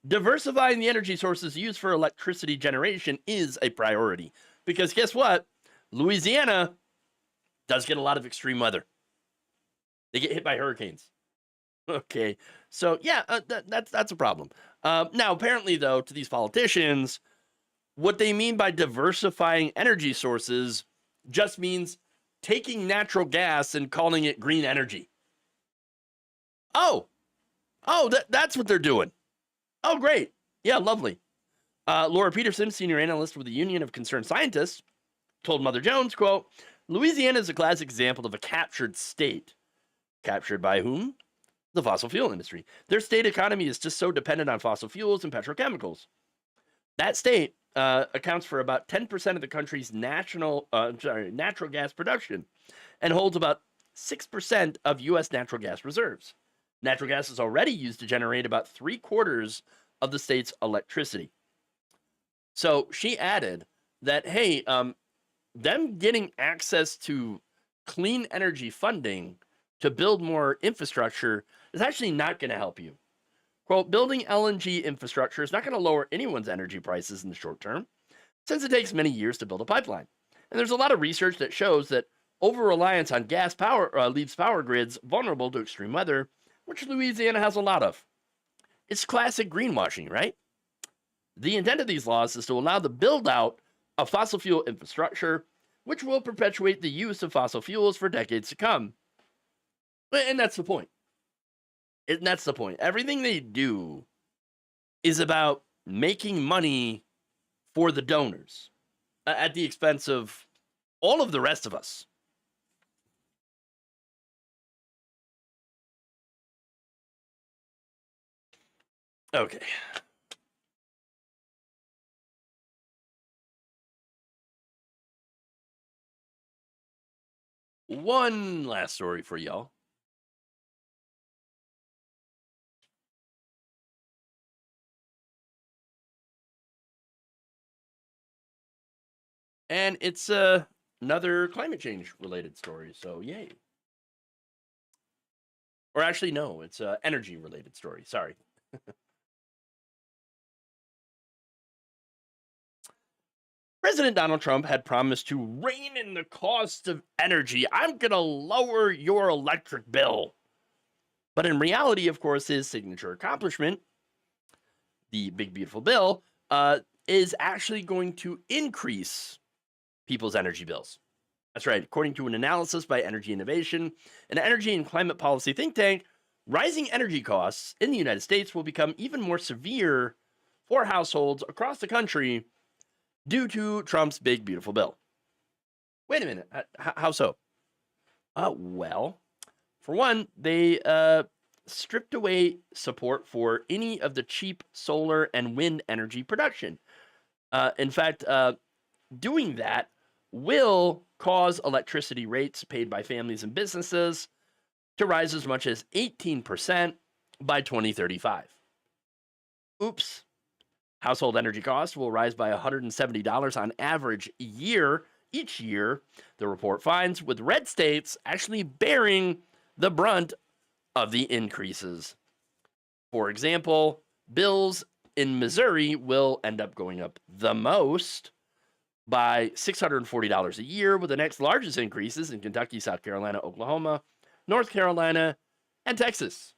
Diversifying the energy sources used for electricity generation is a priority. Because guess what? Louisiana does get a lot of extreme weather. They get hit by hurricanes. Okay, so yeah, that's a problem. Now, apparently, though, to these politicians, what they mean by diversifying energy sources just means taking natural gas and calling it green energy. Oh, that's what they're doing. Oh, great. Yeah, lovely. Laura Peterson, senior analyst with the Union of Concerned Scientists, told Mother Jones, quote, Louisiana is a classic example of a captured state. Captured by whom? The fossil fuel industry. Their state economy is just so dependent on fossil fuels and petrochemicals. That state accounts for about 10% of the country's natural gas production and holds about 6% of U.S. natural gas reserves. Natural gas is already used to generate about 3/4 of the state's electricity. So she added that, hey, them getting access to clean energy funding to build more infrastructure is actually not going to help you. Quote, building LNG infrastructure is not going to lower anyone's energy prices in the short term, since it takes many years to build a pipeline. And there's a lot of research that shows that over-reliance on gas power leaves power grids vulnerable to extreme weather, which Louisiana has a lot of. It's classic greenwashing, right? The intent of these laws is to allow the build-out of fossil fuel infrastructure, which will perpetuate the use of fossil fuels for decades to come. And that's the point. Everything they do is about making money for the donors at the expense of all of the rest of us. Okay. One last story for y'all. And it's another climate change related story, so yay. Or actually, no, it's an energy related story, sorry. President Donald Trump had promised to rein in the cost of energy. I'm going to lower your electric bill. But in reality, of course, his signature accomplishment, the big beautiful bill, is actually going to increase people's energy bills. That's right. According to an analysis by Energy Innovation, an energy and climate policy think tank, rising energy costs in the United States will become even more severe for households across the country due to Trump's big beautiful bill. Wait a minute. How so? Well, for one, they stripped away support for any of the cheap solar and wind energy production. In fact, doing that will cause electricity rates paid by families and businesses to rise as much as 18% by 2035. Oops. Household energy costs will rise by $170 on average each year, the report finds, with red states actually bearing the brunt of the increases. For example, bills in Missouri will end up going up the most by $640 a year, with the next largest increases in Kentucky, South Carolina, Oklahoma, North Carolina, and Texas.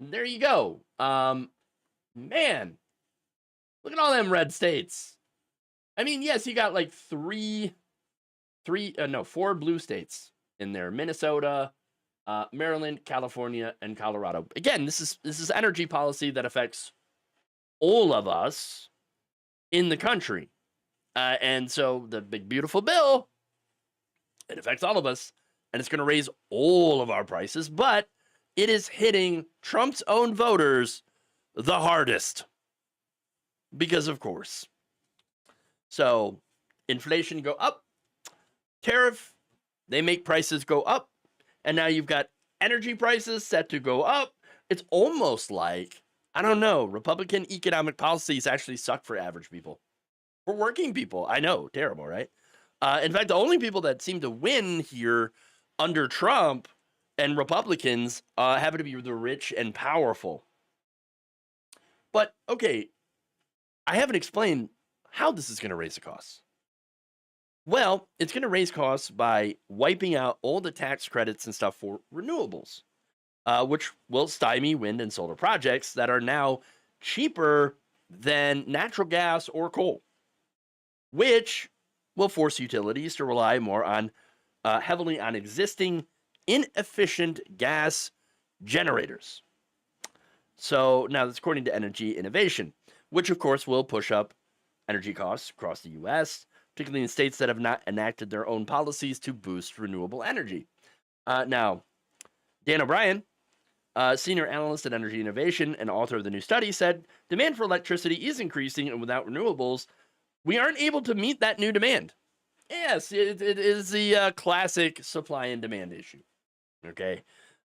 And there you go. Man, look at all them red states. I mean, yes, you got like four blue states in there: Minnesota, Maryland, California, and Colorado. Again, this is energy policy that affects all of us in the country. And so the big beautiful bill, it affects all of us, and it's going to raise all of our prices, but it is hitting Trump's own voters the hardest. Because of course. So inflation go up, tariff, they make prices go up, and now you've got energy prices set to go up. It's almost like, I don't know, Republican economic policies actually suck for average people. For working people, I know, terrible, right? In fact, the only people that seem to win here under Trump and Republicans happen to be the rich and powerful. But, okay, I haven't explained how this is going to raise the costs. Well, it's going to raise costs by wiping out all the tax credits and stuff for renewables, which will stymie wind and solar projects that are now cheaper than natural gas or coal, which will force utilities to rely more on heavily on existing inefficient gas generators. So now that's according to Energy Innovation. which of course will push up energy costs across the U.S., particularly in states that have not enacted their own policies to boost renewable energy. Now, Dan O'Brien, senior analyst at Energy Innovation and author of the new study, said demand for electricity is increasing, and without renewables, we aren't able to meet that new demand. Yes, it is the classic supply and demand issue. Okay.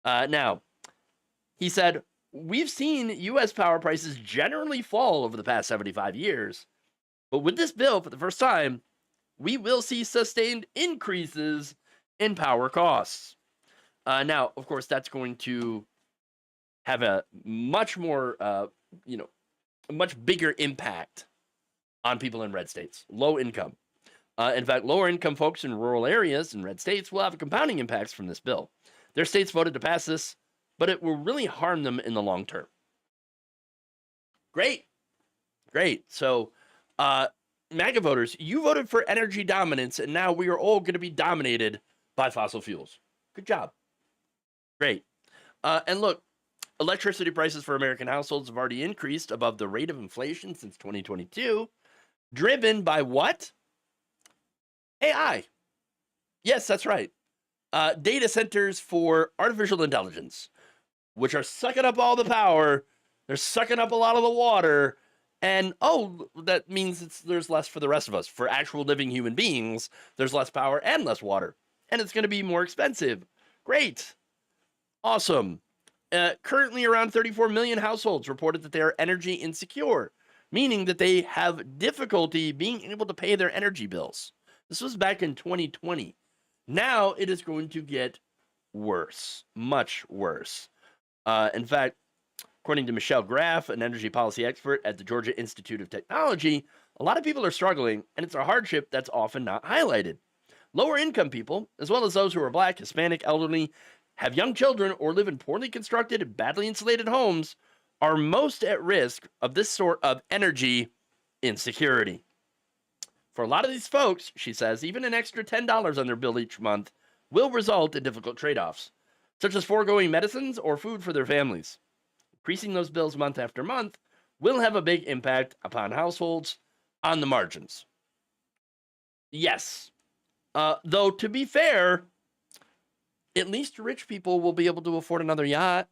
Now, he said, we've seen U.S. power prices generally fall over the past 75 years, but with this bill, for the first time, we will see sustained increases in power costs. Now, of course, that's going to have a much more, a much bigger impact on people in red states, low income. In fact, lower income folks in rural areas in red states will have compounding impacts from this bill. Their states voted to pass this, but it will really harm them in the long term. Great. So, MAGA voters, you voted for energy dominance, and now we are all going to be dominated by fossil fuels. Good job. Great. And look, electricity prices for American households have already increased above the rate of inflation since 2022, driven by what? AI. Yes, that's right. Data centers for artificial intelligence, which are sucking up all the power. They're sucking up a lot of the water. And, that means there's less for the rest of us. For actual living human beings, there's less power and less water. And it's going to be more expensive. Great. Awesome. Currently, around 34 million households reported that they are energy insecure, meaning that they have difficulty being able to pay their energy bills. This was back in 2020. Now it is going to get worse, much worse. In fact, according to Michelle Graff, an energy policy expert at the Georgia Institute of Technology, a lot of people are struggling, and it's a hardship that's often not highlighted. Lower income people, as well as those who are Black, Hispanic, elderly, have young children, or live in poorly constructed and badly insulated homes, are most at risk of this sort of energy insecurity. For a lot of these folks, she says, even an extra $10 on their bill each month will result in difficult trade-offs, such as foregoing medicines or food for their families. Increasing those bills month after month will have a big impact upon households on the margins. Yes. Though, to be fair, at least rich people will be able to afford another yacht.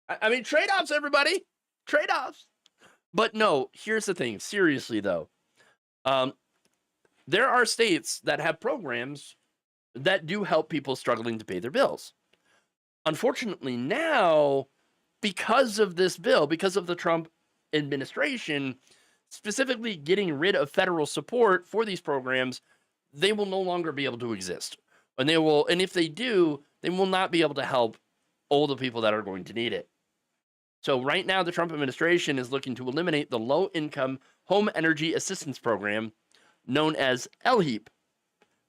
I mean, trade-offs, everybody. Trade-offs. But no, here's the thing. Seriously, though. There are states that have programs that do help people struggling to pay their bills. Unfortunately, now, because of this bill, because of the Trump administration, specifically getting rid of federal support for these programs, they will no longer be able to exist. And if they do, they will not be able to help all the people that are going to need it. So right now, the Trump administration is looking to eliminate the Low-Income Home Energy Assistance Program, known as LHEAP,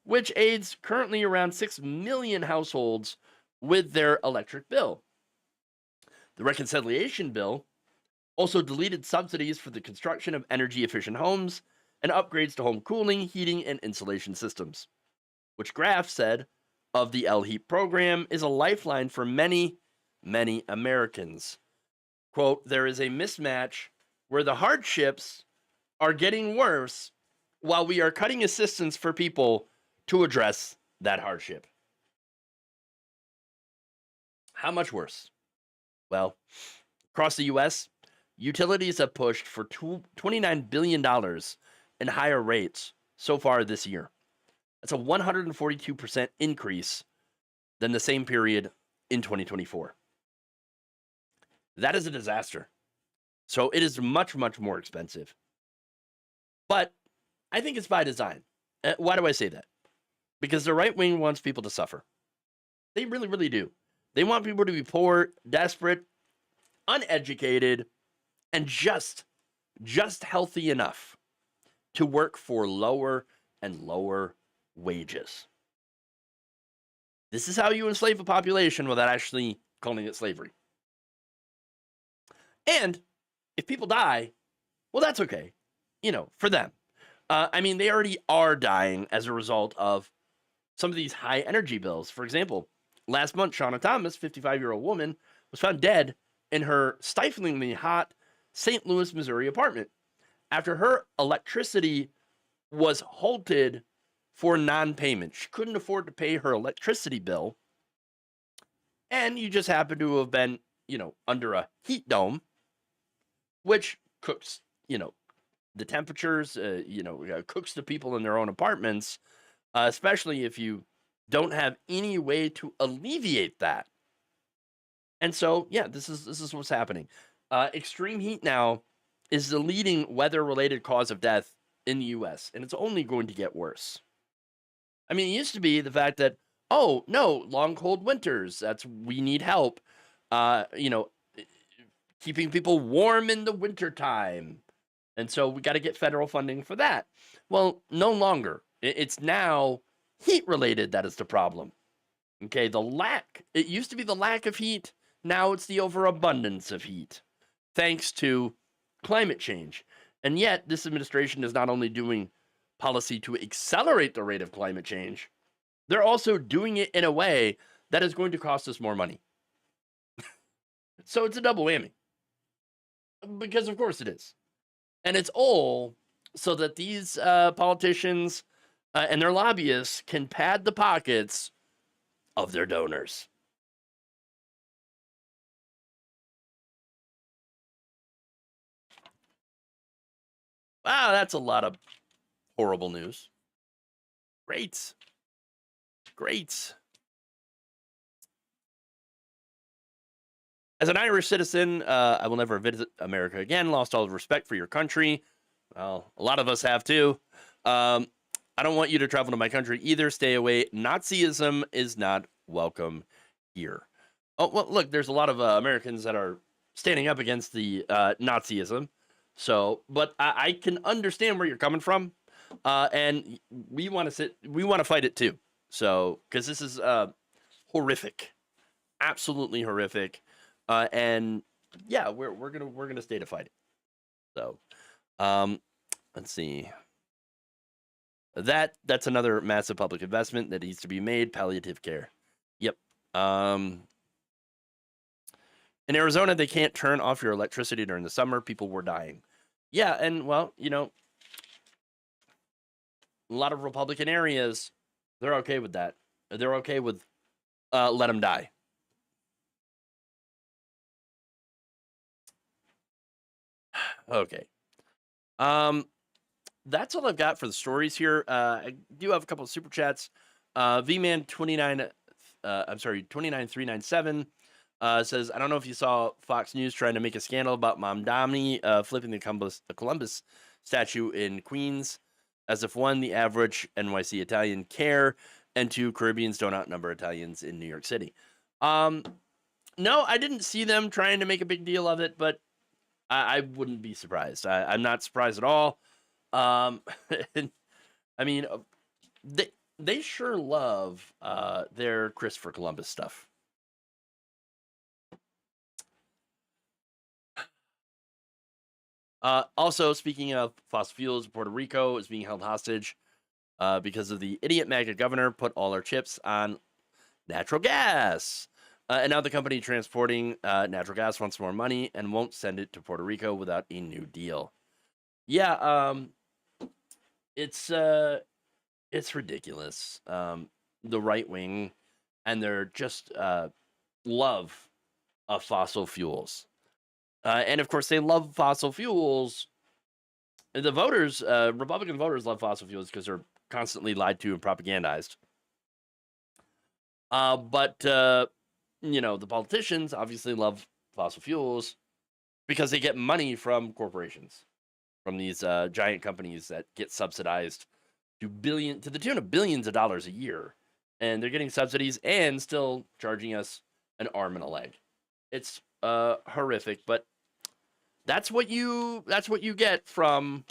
which aids currently around 6 million households with their electric bill. The reconciliation bill also deleted subsidies for the construction of energy-efficient homes and upgrades to home cooling, heating, and insulation systems, which Graff said of the LHEAP program is a lifeline for many, many Americans. Quote, there is a mismatch where the hardships are getting worse while we are cutting assistance for people to address that hardship. How much worse? Well, across the U.S., utilities have pushed for $29 billion in higher rates so far this year. That's a 142% increase than the same period in 2024. That is a disaster. So it is much, much more expensive. But I think it's by design. Why do I say that? Because the right wing wants people to suffer. They really, really do. They want people to be poor, desperate, uneducated, and just healthy enough to work for lower and lower wages. This is how you enslave a population without actually calling it slavery. And if people die, well, that's okay, for them. I mean, they already are dying as a result of some of these high energy bills. For example, last month, Shauna Thomas, 55-year-old woman, was found dead in her stiflingly hot St. Louis, Missouri apartment after her electricity was halted for non-payment. She couldn't afford to pay her electricity bill. And you just happen to have been, under a heat dome, which cooks, the temperatures, cooks the people in their own apartments, especially if you don't have any way to alleviate that. And so, yeah, this is what's happening. Extreme heat now is the leading weather-related cause of death in the U.S., and it's only going to get worse. I mean, it used to be the fact that, oh, no, long, cold winters, we need help, keeping people warm in the wintertime. And so we got to get federal funding for that. Well, no longer. It's now heat-related that is the problem. Okay, it used to be the lack of heat. Now it's the overabundance of heat, thanks to climate change. And yet, this administration is not only doing policy to accelerate the rate of climate change, they're also doing it in a way that is going to cost us more money. So it's a double whammy. Because of course it is. And it's all so that these politicians and their lobbyists can pad the pockets of their donors. Wow, that's a lot of horrible news. Great. As an Irish citizen, I will never visit America again. Lost all respect for your country. Well, a lot of us have too. I don't want you to travel to my country either. Stay away. Nazism is not welcome here. Oh, well, look, there's a lot of Americans that are standing up against the Nazism. So, but I can understand where you're coming from, and we want to fight it too. So, because this is horrific, absolutely horrific, and yeah, we're gonna stay to fight it. So, let's see. That's another massive public investment that needs to be made. Palliative care. Yep. In Arizona, they can't turn off your electricity during the summer. People were dying. Yeah, and well, a lot of Republican areas, they're okay with that. They're okay with let them die. Okay. That's all I've got for the stories here. I do have a couple of super chats. VMan 29397 says, I don't know if you saw Fox News trying to make a scandal about Mom Domney flipping the Columbus statue in Queens, as if one, the average NYC Italian care, and two, Caribbeans don't outnumber Italians in New York City. No, I didn't see them trying to make a big deal of it, but I wouldn't be surprised. I'm not surprised at all. I mean, they sure love their Christopher Columbus stuff. Also, speaking of fossil fuels, Puerto Rico is being held hostage because of the idiot MAGA governor put all our chips on natural gas. And now the company transporting natural gas wants more money and won't send it to Puerto Rico without a new deal. Yeah, it's ridiculous. The right wing and their just love of fossil fuels. And of course, they love fossil fuels. The voters, Republican voters, love fossil fuels because they're constantly lied to and propagandized. But the politicians obviously love fossil fuels because they get money from corporations, from these giant companies that get subsidized to the tune of billions of dollars a year, and they're getting subsidies and still charging us an arm and a leg. It's horrific, but that's what you get from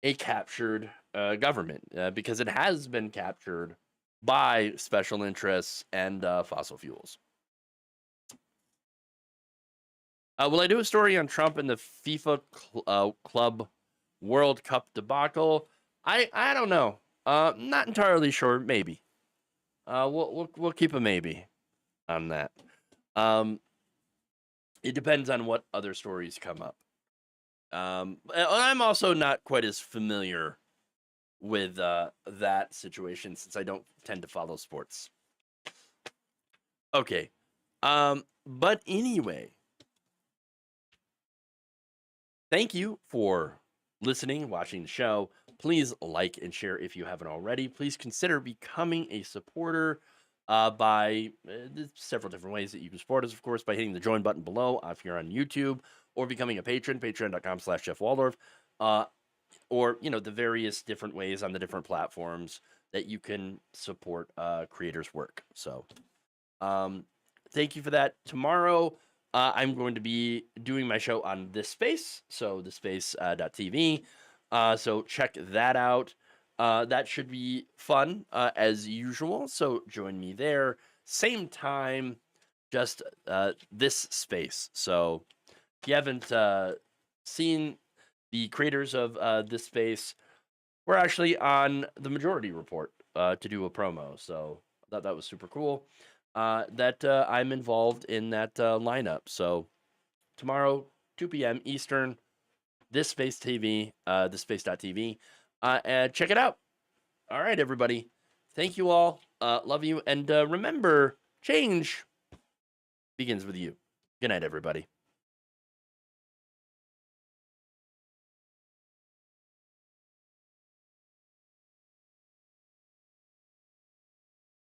a captured government, because it has been captured by special interests and fossil fuels. Will I do a story on Trump and the FIFA Club World Cup debacle? I don't know. Not entirely sure. Maybe. We'll keep a maybe on that. It depends on what other stories come up. I'm also not quite as familiar with that situation since I don't tend to follow sports. Okay. But anyway, thank you for listening, watching the show. Please like and share if you haven't already. Please consider becoming a supporter by several different ways that you can support us, of course, by hitting the join button below if you're on YouTube, or becoming a patron, patreon.com/jeffwaldorf, or, the various different ways on the different platforms that you can support creators' work. So, thank you for that. Tomorrow, I'm going to be doing my show on This Space, so thisspace.tv. So check that out. That should be fun as usual. So join me there. Same time, just this space. So if you haven't seen the creators of this space, we're actually on the Majority Report to do a promo. So I thought that was super cool. That I'm involved in that lineup. So tomorrow, 2 p.m. Eastern, This Space TV, thisspace.tv, and check it out. All right, everybody. Thank you all. Love you. And remember, change begins with you. Good night, everybody.